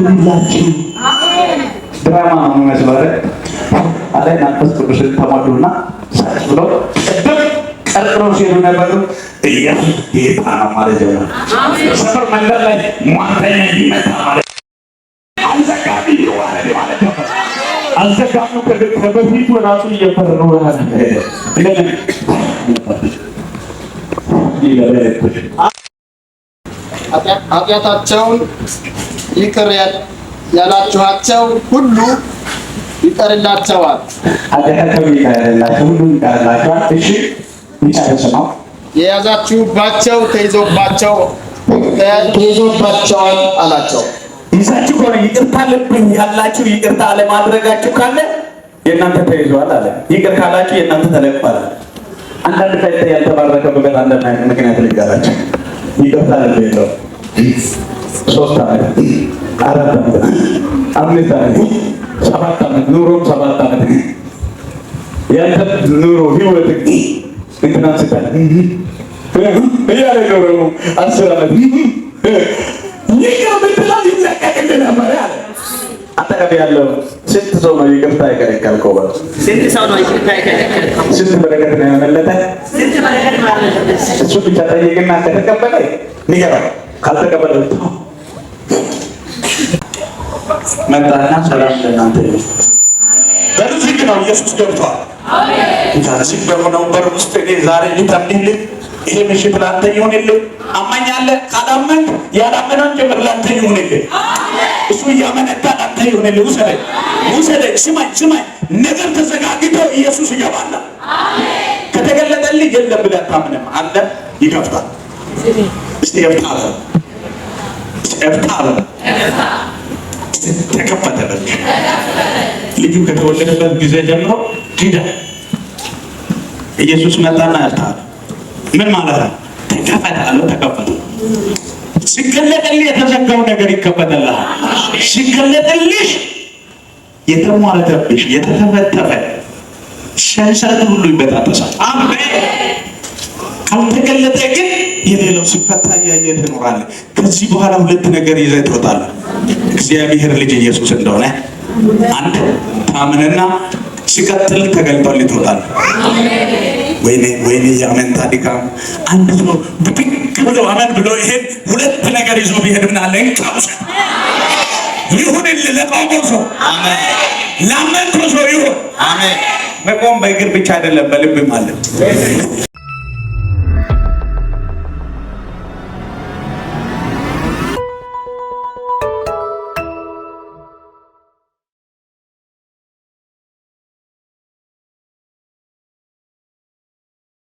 ይሁንላችሁ። ድራማ ነው የሚመስለው አይደል? መንፈስ ቅዱስን ተሞሉና ሳች ብሎ ቅድም ቀጥሎ ሲሉ ነበሩ። ኢየሱስ ጌታ ነው ማለት ነው። ሰፈር መንደር ላይ ሟርተኛ ይመጣ ማለት አልዘጋቢ ይዋረድ ማለት ነው። አልዘጋቢ ከበፊቱ ራሱ እየፈረሩ ኃጢአታቸውን ይቅር ያላችኋቸው ሁሉ ይቀርላቸዋል። ኃጢአታቸውን ይቀርላቸው ሁሉ ይቀርላቸዋል። እሺ ይጨርስ ነው። የያዛችሁባቸው ተይዞባቸዋል አላቸው። ይዛችሁ ከሆነ ይቅርታ ልብኝ ያላችሁ ይቅርታ አለማድረጋችሁ ካለ የእናንተ ተይዟል አለ። ይቅር ካላችሁ የእናንተ ተለቅቋል። አንዳንድ ፈይታ ያልተባረከበት አንዳንድ ምክንያት ልንገራችሁ። ይቅርታ ልብ የለው 3 ዓመት 4 ዓመት 5 ዓመት 7 ዓመት ኑሮ 7 ዓመት ያንተ ኑሮ ህይወት እንትና ስታል እያለ ኖሮ 10 ዓመት ይቅር ብትለው ይለቀቅልህ ነበር አለ። አጠገብ ያለው ስንት ሰው ነው ይቅርታ የከለከልከው? ስንት ሰው ነው ይቅርታ የከለከልከው? ስንት በረከት ነው ያመለጠ? ስንት በረከት ማለት ነው? እሱ ብቻ ጠይቅና ከተቀበለ ንገረው፣ ካልተቀበለ መጣና ሰላም ለእናንተ ይሁን። በልጅ ነው ኢየሱስ ገብቷል። አሜን። ታዲያ በሆነው በር ውስጥ እኔ ዛሬ ልታምልህ ይሄ ምሽት ላንተ ይሁንልህ። አማኛለህ? ካላመንክ ያላመነውን ጭምር ላንተ ይሁንልህ። እሱ እያመነታ ላንተ ይሁንልህ። ውሰደኝ። ስማኝ፣ ነገር ተዘጋግቶ ኢየሱስ ይገባል። ከተገለጠልህ የለም ብለህ አታምንም። አለ ይከፍታል። እስቲ ይከፍታል። ተከፈተ። ልጁ ከተወለደበት ጊዜ ጀምሮ ዲዳ ኢየሱስ መጣና ያልታል። ምን ማለት ነው? ተከፈተ አለው። ተከፈተ። ሲገለጥልህ የተዘጋው ነገር ይከፈተልሃል። ሲገለጥልሽ የተሟረተብሽ የተተፈተፈ ሰንሰለት ሁሉ ይበጣጠሳል። አሜን። ካልተገለጠ ግን የሌላው ሲፈታ እያየህ ትኖራለህ። ከዚህ በኋላ 2 ነገር ይዘህ ትወጣለህ። እግዚአብሔር ልጅ ኢየሱስ እንደሆነ አንድ ታምንና ሲቀጥል ተገልጧል ትወጣለህ። ወይኔ ያመንታ ድካም አንድ ሰው ብድግ ብሎ አመን ብሎ ይሄን 2 ነገር ይዞ ቢሄድ ምን አለ? እንቃውስ ይሁንልህ። ለቆመው ሰው አሜን። ላመንከው ሰው ይሁን አሜን። መቆም በእግር ብቻ አይደለም በልብም አለ።